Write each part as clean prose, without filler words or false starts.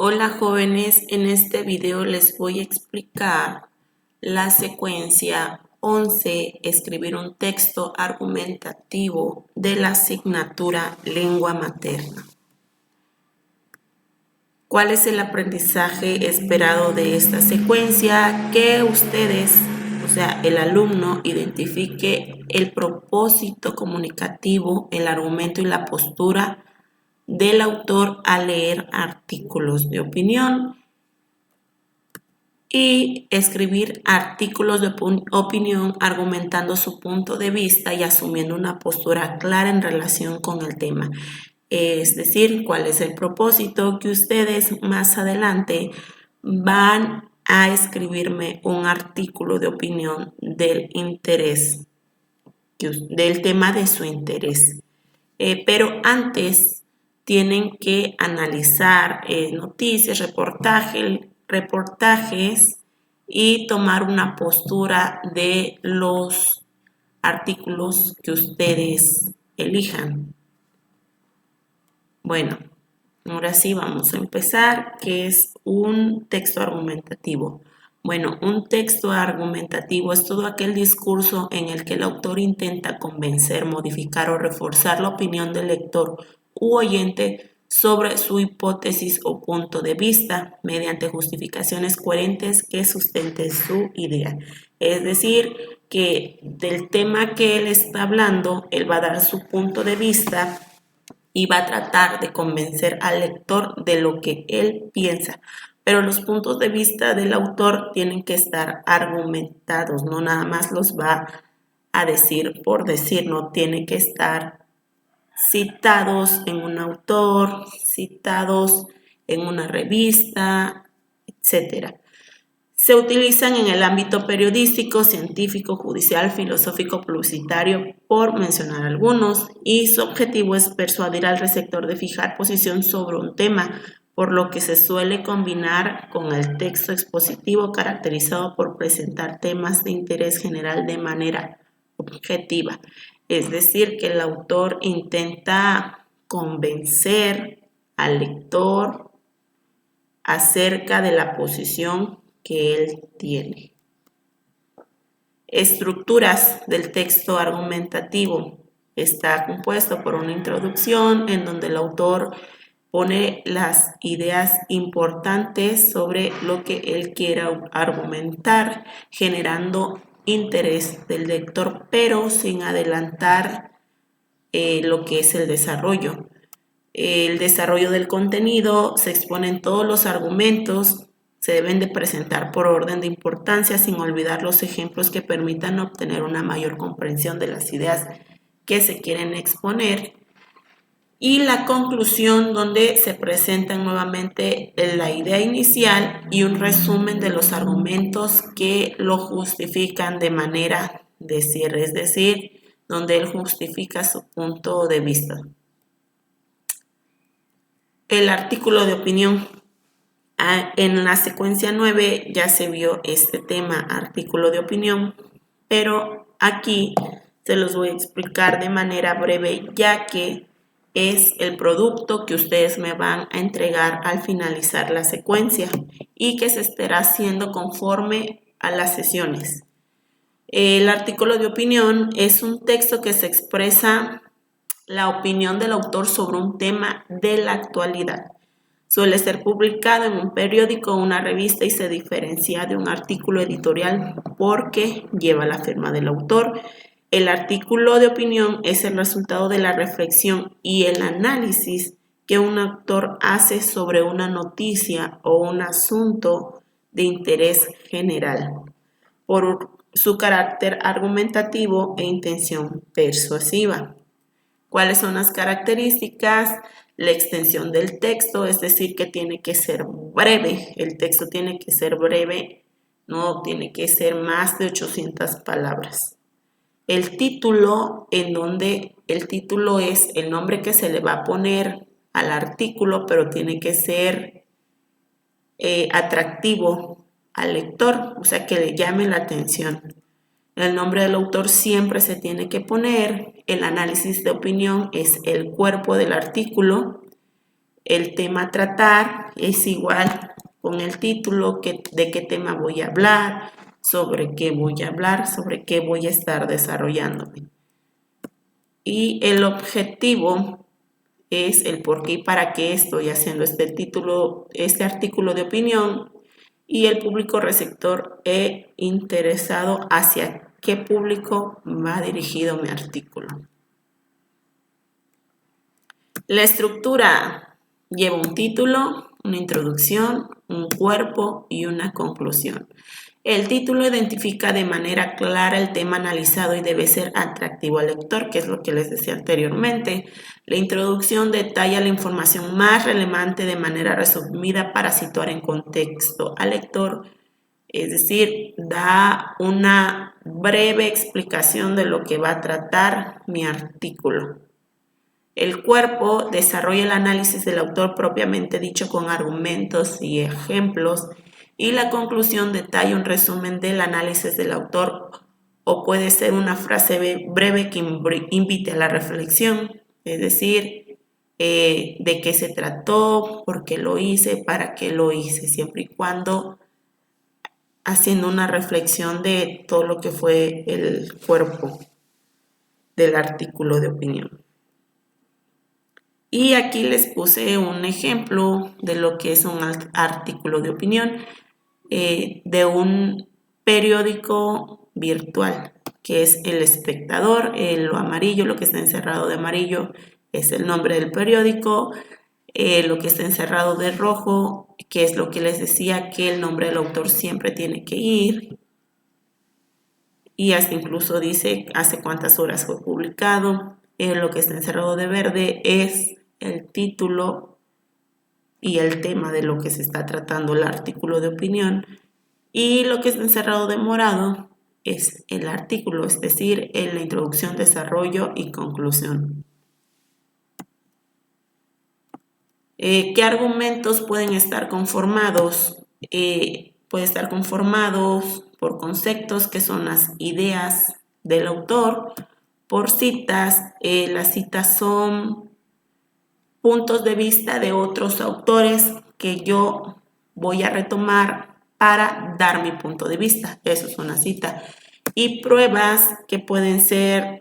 Hola jóvenes, en este video les voy a explicar la secuencia 11, escribir un texto argumentativo de la asignatura Lengua Materna. ¿Cuál es el aprendizaje esperado de esta secuencia? Que ustedes, o sea, el alumno, identifique el propósito comunicativo, el argumento y la postura del autor al leer artículos de opinión y escribir artículos de opinión argumentando su punto de vista y asumiendo una postura clara en relación con el tema. Es decir, cuál es el propósito, que ustedes más adelante van a escribirme un artículo de opinión del interés, del tema de su interés. Pero antes tienen que analizar noticias, reportajes y tomar una postura de los artículos que ustedes elijan. Bueno, ahora sí vamos a empezar, que es un texto argumentativo. Bueno, un texto argumentativo es todo aquel discurso en el que el autor intenta convencer, modificar o reforzar la opinión del lector u oyente sobre su hipótesis o punto de vista mediante justificaciones coherentes que sustenten su idea. Es decir, que del tema que él está hablando, él va a dar su punto de vista y va a tratar de convencer al lector de lo que él piensa. Pero los puntos de vista del autor tienen que estar argumentados, no nada más los va a decir por decir, no tiene que estar citados en un autor, citados en una revista, etc. Se utilizan en el ámbito periodístico, científico, judicial, filosófico, publicitario, por mencionar algunos, y su objetivo es persuadir al receptor de fijar posición sobre un tema, por lo que se suele combinar con el texto expositivo caracterizado por presentar temas de interés general de manera objetiva. Es decir, que el autor intenta convencer al lector acerca de la posición que él tiene. Estructuras del texto argumentativo. Está compuesto por una introducción en donde el autor pone las ideas importantes sobre lo que él quiere argumentar, generando interés del lector, pero sin adelantar lo que es el desarrollo. El desarrollo del contenido, se exponen todos los argumentos, se deben de presentar por orden de importancia sin olvidar los ejemplos que permitan obtener una mayor comprensión de las ideas que se quieren exponer. Y la conclusión, donde se presentan nuevamente la idea inicial y un resumen de los argumentos que lo justifican de manera de cierre, es decir, donde él justifica su punto de vista. El artículo de opinión. En la secuencia 9 ya se vio este tema, artículo de opinión, pero aquí se los voy a explicar de manera breve, ya que es el producto que ustedes me van a entregar al finalizar la secuencia y que se estará haciendo conforme a las sesiones. El artículo de opinión es un texto que se expresa la opinión del autor sobre un tema de la actualidad. Suele ser publicado en un periódico o una revista y se diferencia de un artículo editorial porque lleva la firma del autor. El artículo de opinión es el resultado de la reflexión y el análisis que un autor hace sobre una noticia o un asunto de interés general, por su carácter argumentativo e intención persuasiva. ¿Cuáles son las características? La extensión del texto, es decir, que tiene que ser breve. El texto tiene que ser breve, no tiene que ser más de 800 palabras. El título, en donde el título es el nombre que se le va a poner al artículo, pero tiene que ser atractivo al lector, o sea, que le llame la atención. El nombre del autor siempre se tiene que poner. El análisis de opinión es el cuerpo del artículo. el tema a tratar es igual con el título, de qué tema voy a hablar, sobre qué voy a hablar, sobre qué voy a estar desarrollándome. Y el objetivo es el por qué y para qué estoy haciendo este artículo de opinión, y el público receptor e interesado, hacia qué público va dirigido mi artículo. La estructura lleva un título, una introducción, un cuerpo y una conclusión. El título identifica de manera clara el tema analizado y debe ser atractivo al lector, que es lo que les decía anteriormente. La introducción detalla la información más relevante de manera resumida para situar en contexto al lector, es decir, da una breve explicación de lo que va a tratar mi artículo. El cuerpo desarrolla el análisis del autor propiamente dicho con argumentos y ejemplos, y la conclusión detalla un resumen del análisis del autor, o puede ser una frase breve que invite a la reflexión, es decir, de qué se trató, por qué lo hice, para qué lo hice, siempre y cuando haciendo una reflexión de todo lo que fue el cuerpo del artículo de opinión. Y aquí les puse un ejemplo de lo que es un artículo de opinión de un periódico virtual, que es El Espectador. Lo amarillo, lo que está encerrado de amarillo, es el nombre del periódico. Lo que está encerrado de rojo, que es lo que les decía, que el nombre del autor siempre tiene que ir. Y hasta incluso dice hace cuántas horas fue publicado. Lo que está encerrado de verde es el título y el tema de lo que se está tratando el artículo de opinión, y lo que está encerrado de morado es el artículo, es decir, en la introducción, desarrollo y conclusión. ¿Qué argumentos pueden estar conformados? Puede estar conformados por conceptos, que son las ideas del autor, por citas. Las citas son puntos de vista de otros autores que yo voy a retomar para dar mi punto de vista. Eso es una cita. Y pruebas, que pueden ser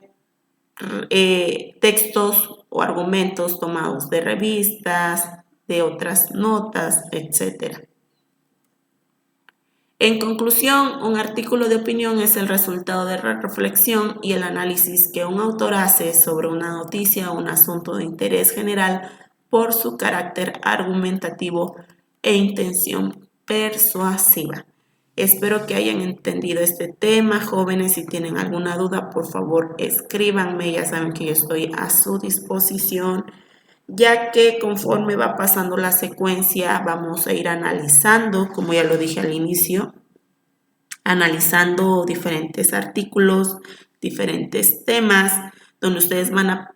textos o argumentos tomados de revistas, de otras notas, etc. En conclusión, un artículo de opinión es el resultado de la reflexión y el análisis que un autor hace sobre una noticia o un asunto de interés general por su carácter argumentativo e intención persuasiva. Espero que hayan entendido este tema, jóvenes. Si tienen alguna duda, por favor, escríbanme. Ya saben que yo estoy a su disposición, ya que conforme va pasando la secuencia vamos a ir analizando, como ya lo dije al inicio, analizando diferentes artículos, diferentes temas, donde ustedes van a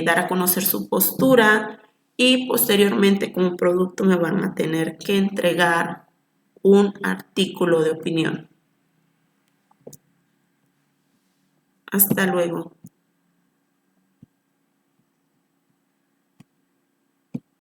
dar a conocer su postura, y posteriormente como producto me van a tener que entregar un artículo de opinión. Hasta luego.